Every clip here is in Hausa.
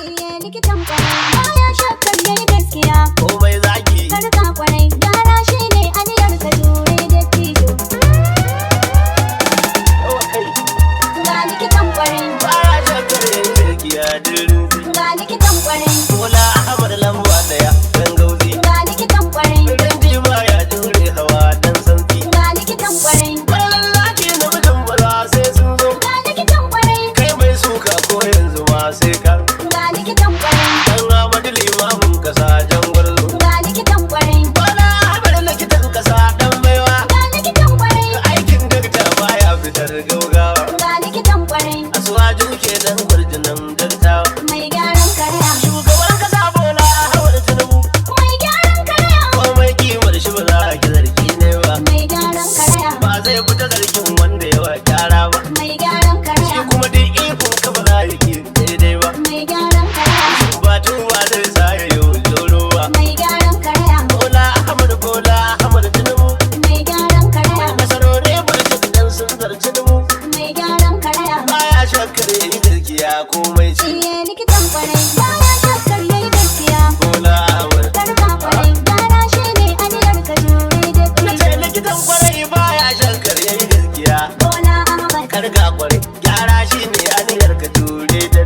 Iye likitan kwarai baya shakkar yayi gaskiya. komai zaki Karka kwarai gyara shi ne aniyar ka jure da tijo. Ga likitan kwarai baya shakkar yayi gaskiya dirin ga likitan kwarai Bola Ahmad lamba daya dan gauzi ga likitan kwarai Rinji baya jure hawa dan santsi ga likitan kwarai Wannan laki na mutum maza sai sun zo ga likitan kwarai Kai mai suka ko yanzu ma sai ka ga likitan kwarai Dan Ahmadu limamin kasa jan gwarzo ga likitan kwarai Bola Ahmad likitan kasa dan baiwa ga likitan kwarai Aikin dakta baya fitar gaugawa ga likitan kwarai Asuwaju ke dan gwarjinan daktawa mai gyaran karya Shugaban kasa Bola Ahmad Tinubu mai gyaran karya komai kimar shi ba za a ki zargi ne ba mai gyaran karya ba zai fita zargin wanda yawa gyara ba mai gyaran shi karya kuma duk ikon ka ba za ya ki daidai ba mai gyaran karya ba tuba zai sa ya yi zoro ba mai gyaran karya Bola Ahmad Tinubu mai gyaran karya nasarori barka dan sun zarci dubu mai gyaran karya baya shakkar yayi gaskiya komai ci Iye likitan kwarai baya shakkar yayi gaskiya. Bola Ahmad Karka kwarai gyara shi ne aniyar ka jure da na ce tijo. likitan kwarai baya shakkar yayi gaskiya Bola Ahmad karga kwarai gyara shi ne aniyar ka jure da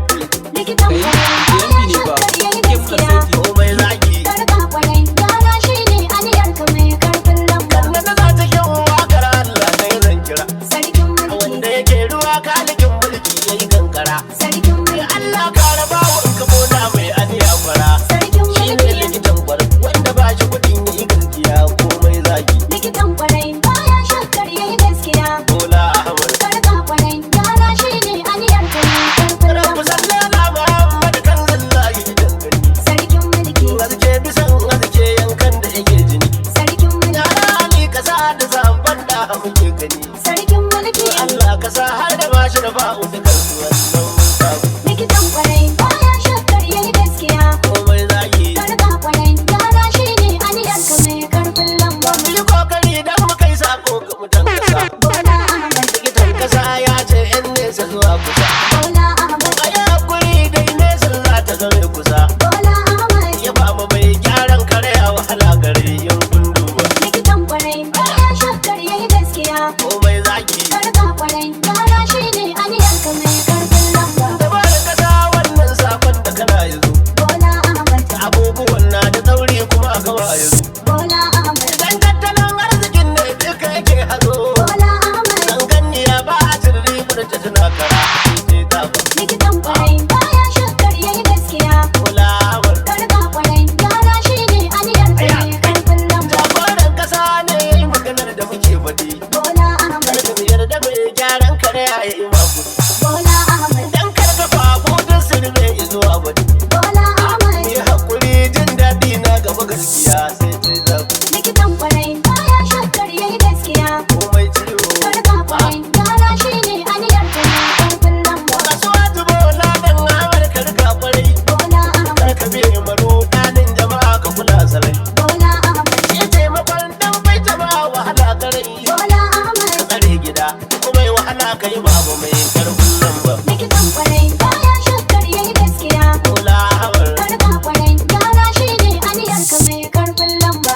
likitan kwarai baya shakkar yayi gaskiya. komai zaki Karka kwarai gyara shi ne aniyar ka mai karfin lamba. na ta za ta kyan wakar Allah na yi zan kira Sarkin mulki wanda yake ruwa kalikin mulki ya yi kankara sarkin mulki Allah ka raba wa in ka bola mai aniya kwara sarkin shi ne mulki likitan kwar wanda ba shi kudin yi gaskiya komai zaki likitan kwarai baya shakkar yayi gaskiya. Bola Ahmad Karka kwarai gyara shi ne aniyar ka mai karfin Rabbu lamba. salli ala Muhammad kan zallahi dangane Sarkin mulki Azke bisan azke yankan da yake jini sarkin mulki Yara Ali ka sa da zamban da muke gani sarkin mulki Allah ka sa har da bashi da ba'u da kansu wannan mun samu likitan kwarai baya shakkar yayi gaskiya. komai zaki Karka kwarai gyara shi ne aniyar ka mai karfin lamba. mu yi kokari dan mu kai sako ga mutan kasa Bola Ahmad likitan kasa ya ce yan nesa zuwa kusa Bola Ahmad a yi hakuri dai nesa za ta zame kusa Bola Ahmad ya ba mu mai gyaran kare a wahala gare yin gunduwa likitan kwarai baya shakkar yayi gaskiya. komai zaki Karka kwarai gyara shi ne aniyar ka mai karfin lamba. da ba da kasa wannan sakon da kana yanzu Bola Ahmad abubuwan na da tsauri kuma a gaba yanzu Bola Ahmad dan tattalin arzikin ne duka yake hazo Bola Ahmad dan ganniya ba a cin ribar ta tana kara sai ta ba likitan kwarai baya shakkar yayi gaskiya. kulawar Karka kwarai gyara shi ne aniyar ka mai karfin lamba. jagoran kasa ne ya yi maganar da muke faɗi Bola Ahmad karka mu yarda mai gyaran kare a yi maku Bola Ahmad dan karka fafu duk sirme zuwa wani Bola Ahmad yi hakuri jin daɗi na gaba gaskiya sai sai zaku likitan kwarai baya shakkar yayi gaskiya. komai ciwo Karka kwarai gyara shi ne aniyar ka mai karfin lamba. kasuwa tubo na dan amar karka kwarai Bola Ahmad karka biye maro ɗanin jama'a ka kula sarai Bola Ahmad shi taimakon dan bai jama'a wahala karai Bola Ahmad tsare gida kuma yi wahala kai babu mai karfin lamba likitan kwarai baya shakkar yayi gaskiya. Bola Ahmad Karka kwarai gyara shi ne aniyar ka mai karfin lamba.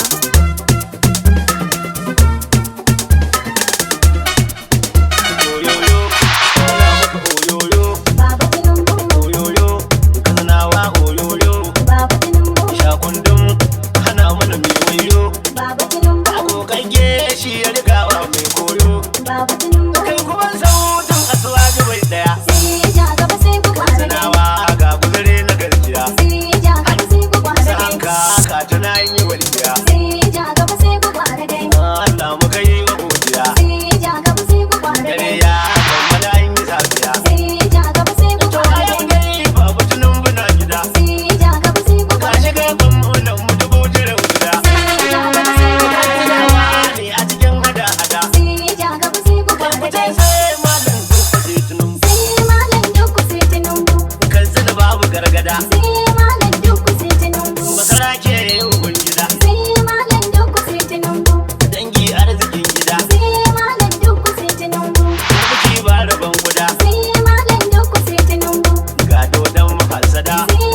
oyoyo kana maka oyoyo Baba Tinubu oyoyo kanawa oyoyo Baba Tinubu shakundum kana mana mai wayo Baba Tinubu agogagge shi ya rigawa mai koyo Baba Tinubu kai kuma sautin asuwaji bai daya sai ja gaba sai ku kwara dai. sanawa ga guzure na garjiya Sai ja gaba sai ku kwara dai. sanka ka tuna yi walƙiya Sai ja gaba sai ku kwara dai. Allah muka yi wa godiya Sai ja gaba sai ku kwara dare dai. ya kammala an yi safiya Sai ja gaba sai ku to kwara a yau dai. dai babu tunan buna gida Sai ja gaba sai ku ka kwara dai. shiga gwamnan mu dubu jiran guda Sai ja gaba sai ku kwara dai. tunawa ne a cikin hada-hada Sai ja gaba sai ku kwara mutum dai. sai malam duka je tunun Sai malam Dukku sai Tinubu. kan zina babu gargada Sai malam Dukku sai Tinubu. basara ke yin gida Sai malam Dukku sai Tinubu. dangi arzikin gida Sai malam Dukku sai Tinubu. biki ba rabon guda Sai malam Dukku sai Tinubu. ga dodon mahasada Sai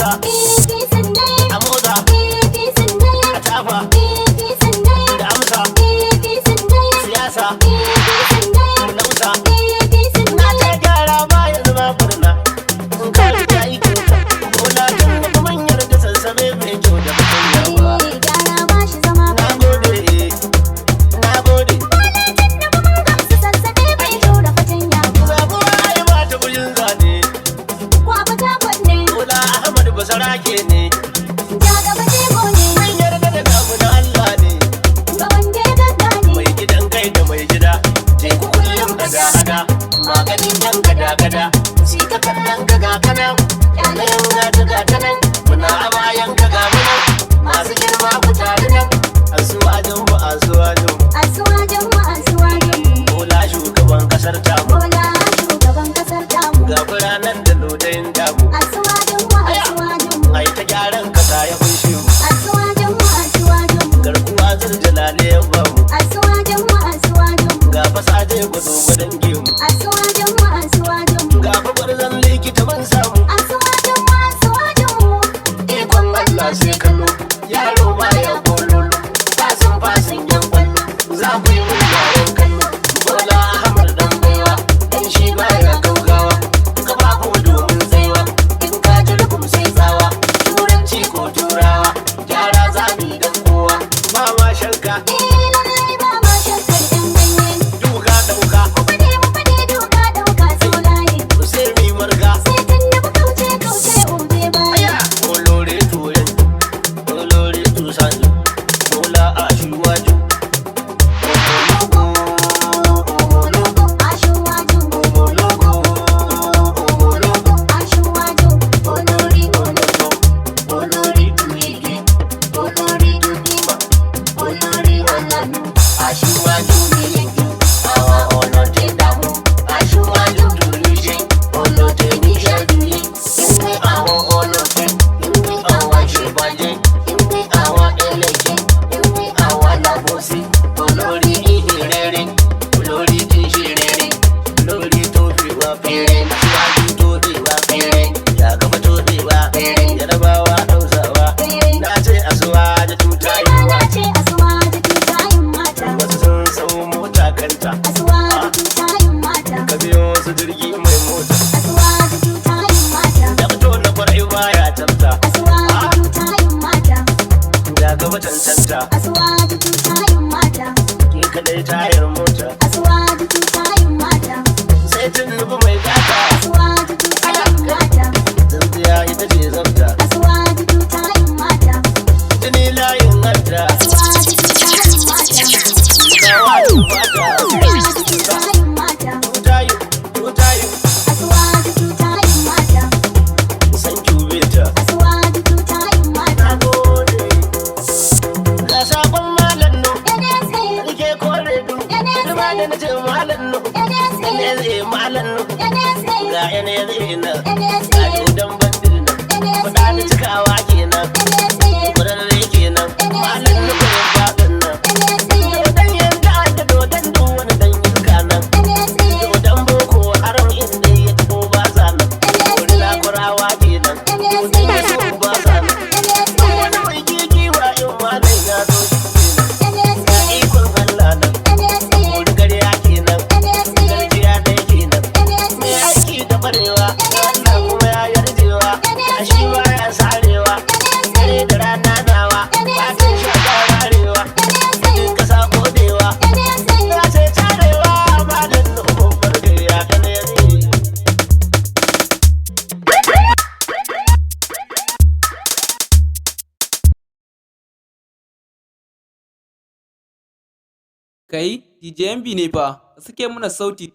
motsa a motsa a tafa da amsa siyasa nausa na ta gyara ba yanzu ba furna in ka ta yi kyauta bola tun da kuma yarda sassabe mai kyau da mutum yawa na gode zabuwa ai ba ta bujin zane bola ahmad basarake ne mun yarda da namu na Allah ne mai gidan kai da mai gida teku kullum gada-gada maganin yan gada-gada shi ka kallon gaga kanan yanayin gata nan muna a bayan gaga munan masu girma ku tare nan asuwajin mu bola shugaban kasar tamu ga biranen da lodayin damu ai ta gyaran kasa ya kunshe mu garkuwa zurjalale ya bamu ga fasaje gwado gwadon gemu ga fabarzan likita ban samu ikon Allah sai kallo yaro ma ya kololo fasin yan kwallo za ku yi mun yaran kallo bola ahmad dan baiwa dan shi baya gaugawa ka ba ku domin tsaiwa in ka ji rukum sai tsawa turanci ko turawa gyara zabi dan kowa ba ma shakka duka dauka sai mi marga aya olore tuyen olore tusani bola ashiwaju ke kadai tayar mota sai tun nufi mai gata zanziya ita ce zabta jini layin hadda gawa fata tutayu san cubeta na gode ga sakon malam nu rike kore du rima da na ce malam nu malam nu ga yana na a dudan bandir na kuɗa da cikawa kenan kurarre kenan malam nu kuma baɗin nan dodon yanka da dodon duk wani dan yanka nan dodon boko haram inda ya taɓo ba sa nan wani lakurawa kenan dodon ya so ba sa nan wani mai kiki wa yin malam ya zo shi kenan ga ikon Allah nan wani gariya kenan garjiya ɗaya kenan mai aiki da barewa Allah kuma ya yarjewa a shi ba ya sarewa dare da rana nawa fatan shi a ƙararewa cikin ƙasa kodewa ya sai tarewa malam na ƙofar gariya ɗana ya zai Kai, DJ MB ne fa, suke muna sauti.